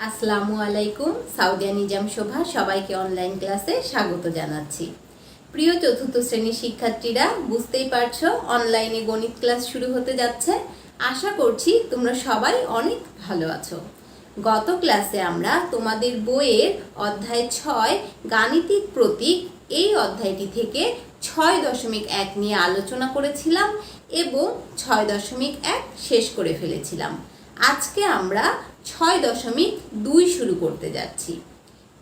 আসসালামু আলাইকুম। সাউদিয়া নিজাম শোভা সবাইকে অনলাইন ক্লাসে স্বাগত জানাচ্ছি। প্রিয় চতুর্থ শ্রেণীর শিক্ষার্থীরা, বুঝতেই পারছো অনলাইনে গণিত ক্লাস শুরু হতে যাচ্ছে। আশা করছি তোমরা সবাই অনেক ভালো আছো। গত ক্লাসে আমরা তোমাদের বইয়ের অধ্যায় 6 গাণিতিক প্রতীক এই অধ্যায়টি থেকে 6.1 নিয়ে আলোচনা করেছিলাম এবং 6.1 শেষ করে ফেলেছিলাম। আজকে আমরা 6.2 শুরু করতে যাচ্ছি।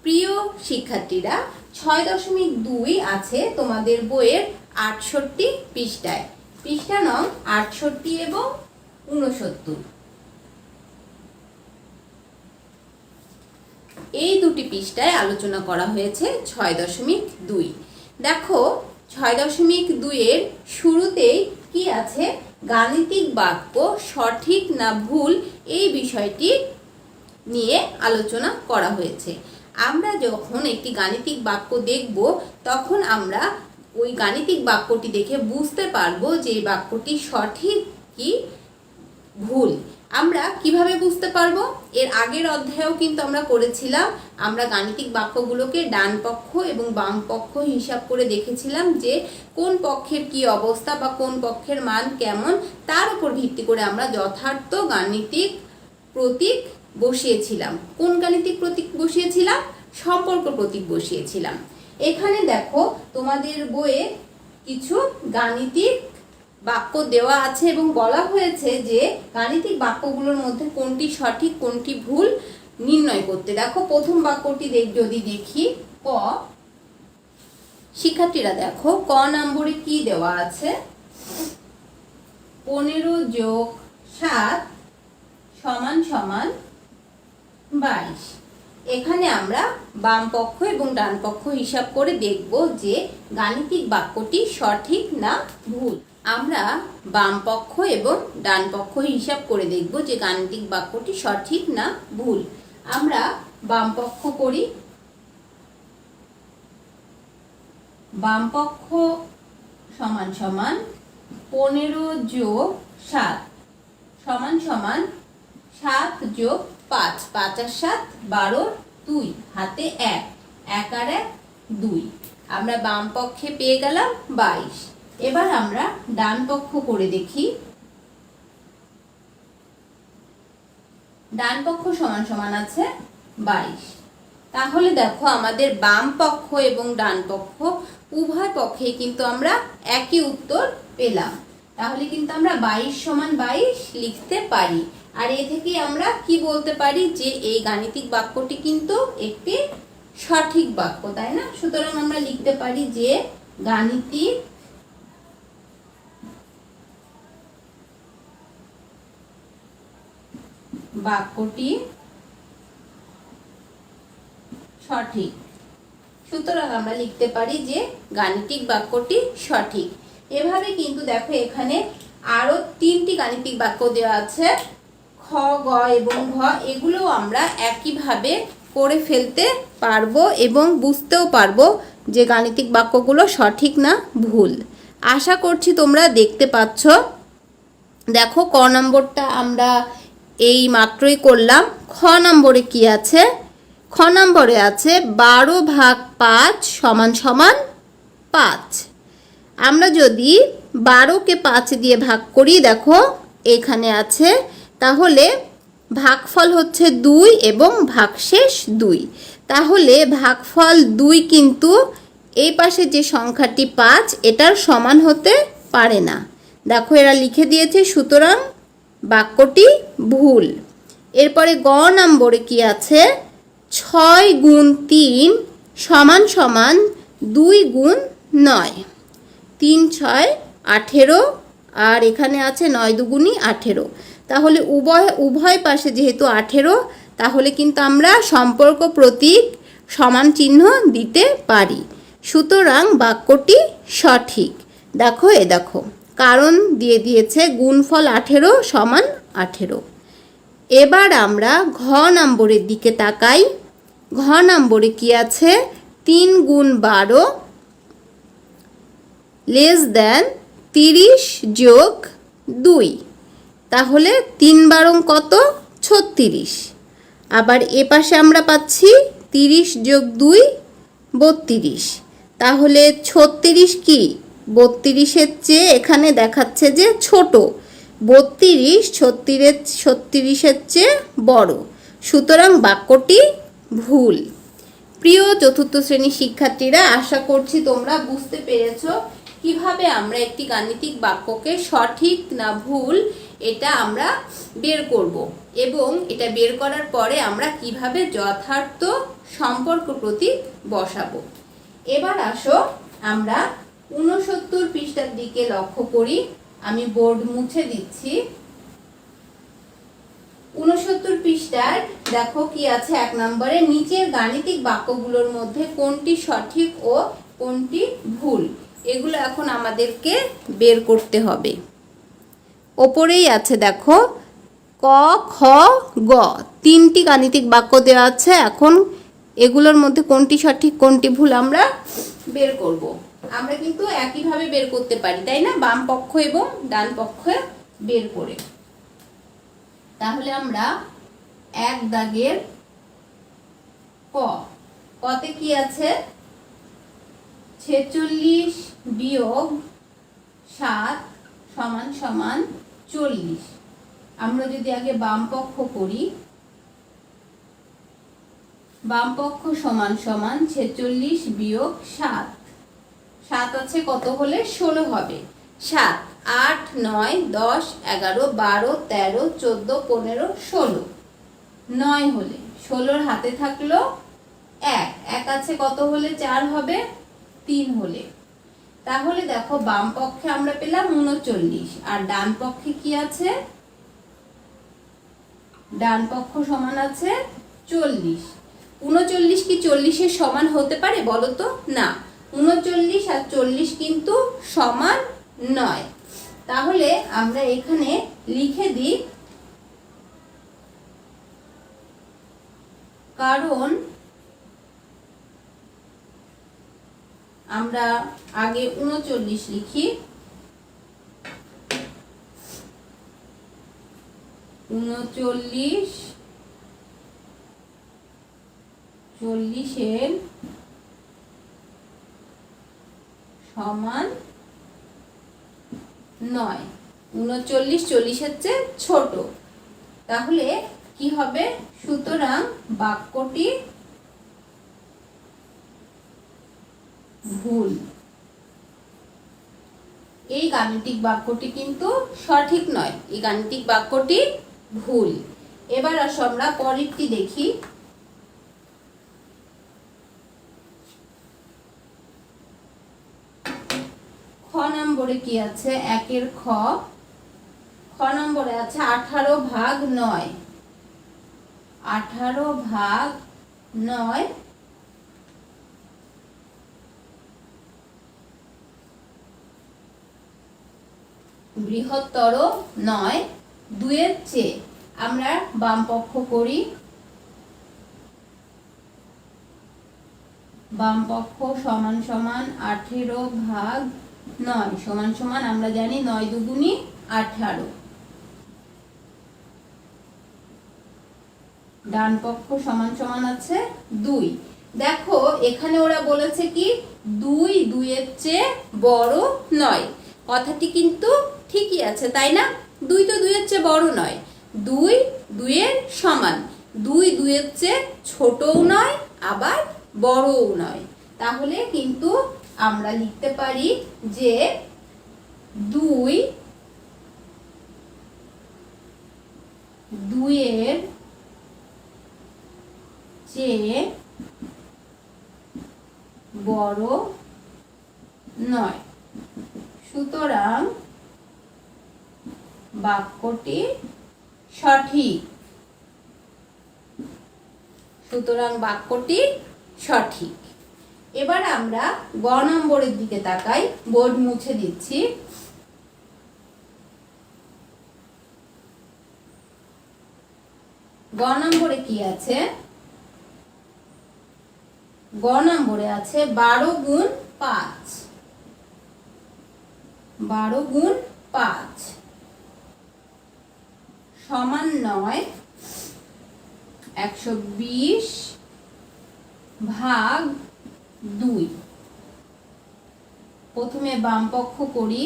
প্রিয় শিক্ষার্থীরা, 6.2 আছে তোমাদের বইয়ের 68 পৃষ্ঠায়, পৃষ্ঠা নং 68 এবং 69। এই দুটি পৃষ্ঠায় আলোচনা করা হয়েছে 6.2। দেখো 6.2 এর শুরুতেই কি আছে, গাণিতিক বাক্য সঠিক না ভুল এই বিষয়টি নিয়ে আলোচনা করা হয়েছে। আমরা যখন একটি গাণিতিক বাক্য দেখব তখন আমরা ওই গাণিতিক বাক্যটি দেখে বুঝতে পারবো যে এই বাক্যটি সঠিক কি ভুল। আমরা কিভাবে বুঝতে পারবো? এর আগের অধ্যায়েও কিন্তু আমরা করেছিলাম। আমরা গাণিতিক বাক্যগুলোকে ডান পক্ষ এবং বাম পক্ষ হিসাব করে দেখেছিলাম যে কোন পক্ষের কি অবস্থা বা কোন পক্ষের মান কেমন, তার উপর ভিত্তি করে আমরা যথার্থ গাণিতিক প্রতীক বসিয়েছিলাম। কোন গাণিতিক প্রতীক বসিয়েছিলাম? সম্পর্ক প্রতীক বসিয়েছিলাম। এখানে দেখো তোমাদের বইয়ে কিছু গাণিতিক বাক্য দেওয়া আছে এবং বলা হয়েছে যে গাণিতিক বাক্যগুলোর মধ্যে কোনটি সঠিক কোনটি ভুল নির্ণয় করতে। দেখো প্রথম বাক্যটি যদি দেখি, ক। শিক্ষার্থীরা দেখো ক নম্বরে কি দেওয়া আছে, 15 + 7 = 22। এখানে আমরা বাম পক্ষ এবং ডান পক্ষ হিসাব করে দেখব যে গাণিতিক বাক্যটি সঠিক না ভুল। আমরা বাম পক্ষ এবং ডান পক্ষ হিসাব করে দেখব যে গাণিতিক বাক্যটি সঠিক না ভুল। আমরা বাম পক্ষ করি। বাম পক্ষ = 15 + 7 = 7 + 5, 5 আর 7 12, 2 হাতে 1, 1 আর 1 2। আমরা বাম পক্ষে পেয়ে গেলাম 22। এবার আমরা ডান পক্ষ করে দেখি। ডান পক্ষ = আছে 22। তাহলে দেখো আমাদের বাম পক্ষ এবং ডান পক্ষ উভয় পক্ষে কিন্তু আমরা একই উত্তর পেলাম। তাহলে কিন্তু আমরা 22 = 22 লিখতে পারি। আর এ থেকে আমরা কি বলতে পারি যে এই গাণিতিক বাক্যটি কিন্তু একটি সঠিক বাক্য, তাই না? সুতরাং আমরা লিখতে পারি যে গাণিতিক বাক্যটি সঠিক। সুতরাং আমরা লিখতে পারি যে গাণিতিক বাক্যটি সঠিক। এভাবে কিন্তু দেখো এখানে আরো 3টি গাণিতিক বাক্য দেওয়া আছে, খ, গ এবং ঘ। এগুলো আমরা একইভাবে করে ফেলতে পারবো এবং বুঝতেও পারবো যে গাণিতিক বাক্যগুলো সঠিক না ভুল। আশা করছি তোমরা দেখতে পাচ্ছ। দেখো ক নম্বরটা আমরা এই মাত্রই করলাম। খ নম্বরে কি আছে? খ নম্বরে আছে 12/5 = 5। আমরা যদি 12কে 5 দিয়ে ভাগ করি, দেখো এখানে আছে, তাহলে ভাগফল হচ্ছে 2 এবং ভাগশেষ 2। তাহলে ভাগফল 2 কিন্তু এই পাশে যে সংখ্যাটি 5 এটার সমান হতে পারে না। দেখো এরা লিখে দিয়েছে, সুতরাং বাক্যটি ভুল। এরপরে গ নম্বরে কি আছে, 6 × 3 = 2 × 9। 3 × 6 = 18 আর এখানে আছে 9 × 2 = 18। তাহলে উভয় পাশে যেহেতু 18, তাহলে কিন্তু আমরা সম্পর্ক প্রতীক সমান চিহ্ন দিতে পারি। সুতরাং বাক্যটি সঠিক। দেখো দেখো কারণ দিয়ে দিয়েছে, গুণফল 18 = 18। এবার আমরা ঘ নম্বরের দিকে তাকাই। ঘ নম্বরে কি আছে, 3 × 12 <= 30 + 2। তাহলে 3 × 12 কত? 36। আবার এ পাশে আমরা পাচ্ছি 30 যোগ 2 32। তাহলে 36 কি 32-এর চেয়ে এখানে দেখাচ্ছে যে ছোট, 32 36-এর চেয়ে বড়, সুতরাং বাক্যটি ভুল। প্রিয় চতুর্থ শ্রেণীর শিক্ষার্থীরা, আশা করছি তোমরা বুঝতে পেরেছো কিভাবে আমরা একটি গাণিতিক বাক্যকে সঠিক না ভুল এটা আমরা বের করব, এবং এটা বের করার পরে আমরা কিভাবে যথার্থ সম্পর্ক প্রতীক বসাবো। এবার আসো আমরা 69 পৃষ্ঠার দিকে লক্ষ্য করি। আমি বোর্ড মুছে দিচ্ছি। 69 পৃষ্ঠার দেখো কি আছে, 1 নম্বরে নিচের গাণিতিক বাক্যগুলোর মধ্যে কোনটি সঠিক ও কোনটি ভুল, এগুলো এখন আমাদেরকে বের করতে হবে। ওপরেই আছে দেখো ক খ গ, 3টি গাণিতিক বাক্য দেওয়া আছে। এখন এগুলোর মধ্যে কোনটি সঠিক কোনটি ভুল আমরা বের করব। আমরা কিন্তু একইভাবে বের করতে পারি, তাই না, বাম পক্ষ এবং ডান পক্ষে বের করে। তাহলে আমরা 1 দাগের কতে কি আছে, 46 বিয়োগ 7 সমান সমান 40। আমরা যদি আগে বাম পক্ষ করি, বাম পক্ষ সমান সমান 46 বিয়োগ 7, 7 আছে কত হলে 16 হবে। 7 8 9 10 11 12 13 14 15 16, 9 হলে 16-র হাতে থাকলো 1, 1 আছে কত হলে 4 হবে, 3 হলে। তাহলে দেখো বাম পক্ষে আমরা পেলাম 39 আর ডান পক্ষে কি আছে, ডান পক্ষ সমান আছে 40। 39 কি 40-এর সমান হতে পারে বলো তো? না, 39 আর 40 কিন্তু সমান নয়। তাহলে আমরা এখানে লিখে দিই, কারণ আমরা আগে 39 লিখি, 39 40-এর সমান 9, 39 40-এর চেয়ে ছোট। তাহলে কি হবে, সুতরাং বাক্যটি ভুল। এই গাণিতিক বাক্যটি কিন্তু সঠিক নয়, এই গাণিতিক বাক্যটি ভুল। এবার আসো আমরা পরেরটি দেখি। খ নম্বরে কি আছে, 1-এর খ নম্বরে আছে 18 ভাগ 9, 18 ভাগ 9 বৃহত্তর 9 2-এর চেয়ে। আমরা বাম পক্ষ করি, বাম পক্ষ সমান সমান 18 ভাগ 9 সমান সমান আমরা জানি 9 দুগুণী 18। ডান পক্ষ সমান সমান আছে 2। দেখো এখানে ওরা বলেছে কি 2 2-এর চেয়ে বড় নয়, কথাটি কিন্তু ঠিকই আছে, তাই না? 2 তো 2-এর চেয়ে বড় নয়, 2 2-এর সমান, 2 2-এর চেয়ে ছোটও নয় আবার বড়ও নয়। তাহলে কিন্তু আমরা লিখতে পারি যে 2 2-এর চেয়ে বড় নয়, সুতরাং বাক্যটি সঠিক। সুতরাং বাক্যটি সঠিক। এবার আমরা গ নম্বরের দিকে তাকাই, বোর্ড মুছে দিচ্ছি। গ নম্বরে কি আছে, গ নম্বরে আছে 12 গুণ 5, 12 গুণ 5 সমান 9। 120 ভাগ 2। প্রথমে বাম পক্ষ করি।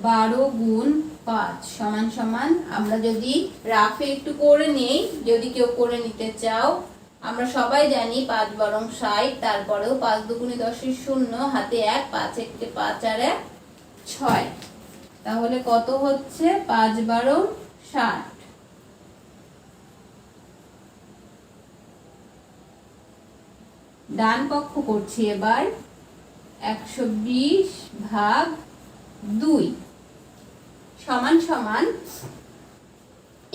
12 গুণ 5 সমান সমান, আমরা যদি রাফে একটু করে নেই, যদি কেউ করে নিতে চাও, আমরা সবাই জানি 5 বারং 60, তারপরেও 5 দুগুণে 10 এর 0, হাতে 1, 5 একটে 5 আর 1 6। তাহলে কত হচ্ছে? 5 বারং 60। ডান পক্ষ করছি এবার। 120 ভাগ 2 সমান সমান,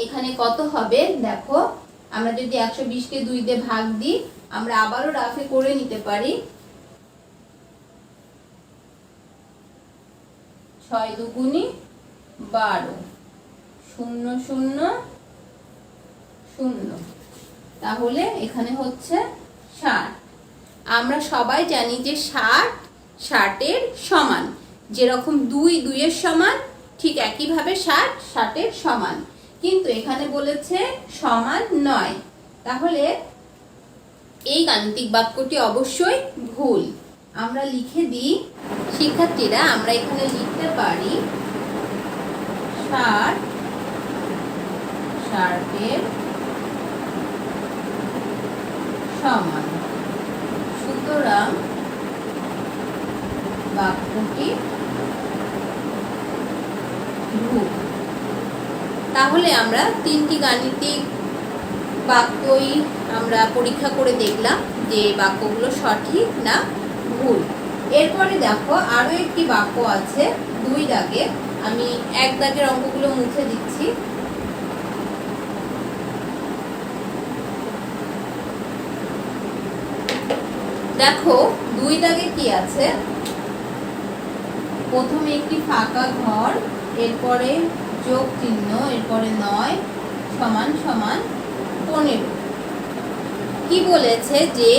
এখানে কত হবে দেখো, আমরা যদি 120 কে 2 দিয়ে ভাগ দিই, আমরা আবারও রাফে করে নিতে পারি। 6 দুগুণে 12, 0 0 0, তাহলে এখানে হচ্ছে 60। আমরা সবাই জানি যে 60 60 এর সমান, যেরকম 2 2 এর সমান, ঠিক একইভাবে 60 60 এর সমান, কিন্তু এখানে বলেছে সমান নয়। তাহলে এই গাণিতিক বাক্যটি অবশ্যই ভুল। আমরা লিখে দিই শিক্ষার্থীরা, আমরা এখানে লিখতে পারি 60 60 এর সমান। সুতরাং বাক্যটি ভুল। তাহলে আমরা 3টি গাণিতিক বাক্যই আমরা পরীক্ষা করে দেখলাম যে বাক্যগুলো সঠিক না ভুল। এরপরে দেখো আরো একটি বাক্য আছে 2 দাগে, আমি 1 দাগের অঙ্কগুলো মুছে দিচ্ছি। দেখো 2 দাগে কি আছে, প্রথমে একটি ফাঁকা ঘর, এরপরে যোগ চিহ্ন, এরপরে 9 সমান সমান 15। কি বলেছে যে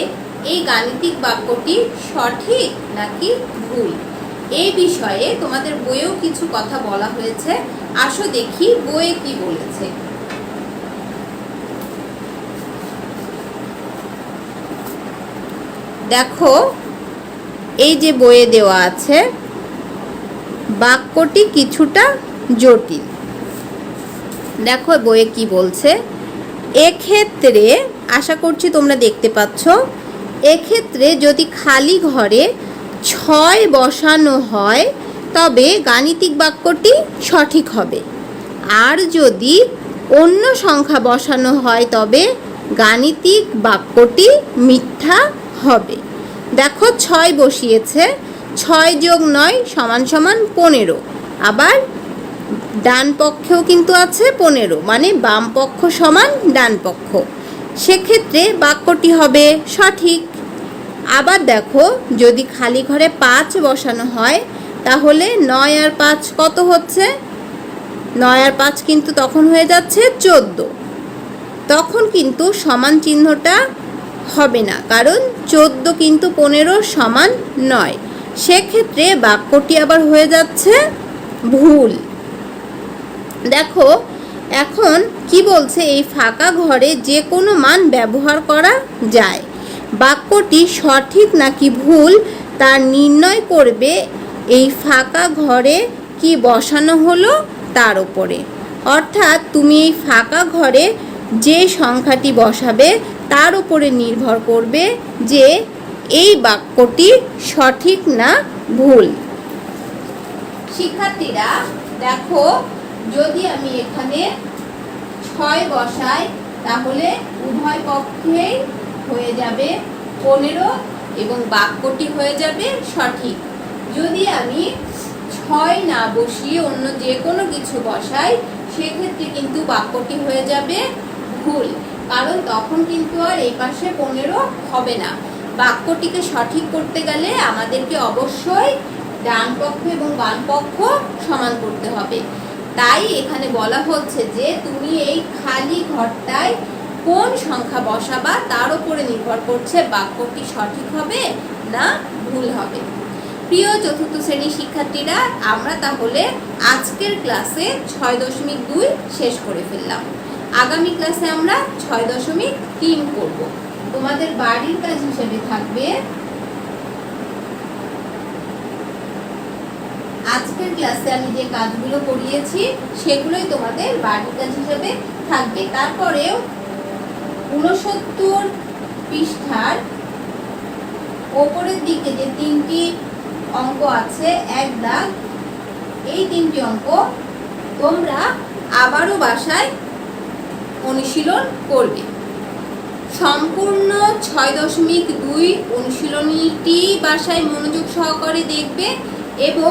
এই গাণিতিক বাক্যটি সঠিক নাকি ভুল, এই বিষয়ে তোমাদের বইয়েও কিছু কথা বলা হয়েছে। আসো দেখি বইয়ে কি বলেছে। দেখো এই যে বইয়ে দেওয়া আছে, বাক্যটি কিছুটা জটিল। দেখো বইয়ে কি বলছে, এক্ষেত্রে আশা করছি তোমরা দেখতে পাচ্ছ, এক্ষেত্রে যদি খালি ঘরে 6 বসানো হয় তবে গাণিতিক বাক্যটি সঠিক হবে, আর যদি অন্য সংখ্যা বসানো হয় তবে গাণিতিক বাক্যটি মিথ্যা হবে। দেখো 6 বসিয়েছে, 6 যোগ 9 সমান সমান 15, আবার ডান পক্ষেও কিন্তু আছে 15, মানে বাম পক্ষ সমান ডান পক্ষ, সেক্ষেত্রে বাক্যটি হবে সঠিক। আবার দেখো যদি খালি ঘরে 5 বসানো হয় তাহলে 9 আর 5 কত হচ্ছে? 9 আর 5 কিন্তু তখন হয়ে যাচ্ছে 14, তখন কিন্তু সমান চিহ্নটা হবে না, কারণ 14 কিন্তু 15 সমান নয়, সেক্ষেত্রে বাক্যটি আবার হয়ে যাচ্ছে ভুল। দেখো এখন কি বলছে, এই ফাঁকা ঘরে যে কোনো মান ব্যবহার করা যায়। বাক্যটি সঠিক নাকি ভুল তা নির্ণয় করবে এই ফাঁকা ঘরে কি বসানো হলো তার উপরে, অর্থাৎ তুমি এই ফাঁকা ঘরে যে সংখ্যাটি বসাবে তার উপরে নির্ভর করবে যে এই বাক্যটি সঠিক না ভুল। শিক্ষার্থীরা দেখো, যদি আমি এখানে 6 বসাই তাহলে উভয় পক্ষেই হয়ে যাবে 15 এবং বাক্যটি হয়ে যাবে সঠিক। যদি আমি 6 না বসিয়ে অন্য যে কোনো কিছু বসাই সেক্ষেত্রে কিন্তু বাক্যটি হয়ে যাবে ভুল, কারণ তখন কিন্তু আর এই পাশে 15 হবে না। বাক্যটিকে সঠিক করতে গেলে আমাদেরকে অবশ্যই ডান পক্ষ এবং বাম পক্ষ সমান করতে হবে। তাই এখানে বলা হচ্ছে যে তুমি এই খালি ঘরটায় কোন সংখ্যা বসাবা তার উপরে নির্ভর করছে বাক্যটি সঠিক হবে না ভুল হবে। প্রিয় চতুর্থ শ্রেণীর শিক্ষার্থীরা, আমরা তাহলে আজকের ক্লাসে 6.2 শেষ করে ফেললাম। আগামী ক্লাসে আমরা 6.3 করব। তোমাদের বাড়ির কাজ হিসেবে থাকবে আজকের ক্লাসে আমি যে কাজগুলো করিয়েছি সেগুলোই তোমাদের বাড়ির কাজ হিসেবে থাকবে। তারপরেও 69 পৃষ্ঠার ওপরের দিকে যে 3টি অঙ্ক আছে, এক দাগ, এই 3টি অঙ্ক তোমরা আবারও বাসায় অনুশীলন করবে। সম্পূর্ণ 6.2 অনুশীলনীটি বাসায় মনোযোগ সহকারে দেখবে এবং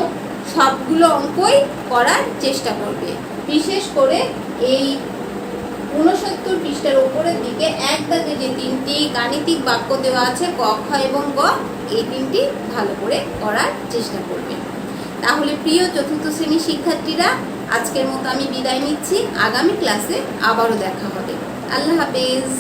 সবগুলো অঙ্কই করার চেষ্টা করবে। বিশেষ করে এই 69 পৃষ্ঠার উপরের দিকে এক দাগে যে 3টি গাণিতিক বাক্য দেওয়া আছে, ক, খ এবং গ, এই 3টি ভালো করে করার চেষ্টা করবে। তাহলে প্রিয় চতুর্থ শ্রেণীর শিক্ষার্থীরা, আজকের মতো আমি বিদায় নিচ্ছি। আগামী ক্লাসে আবারও দেখা হবে। আল্লাহ হাফেজ।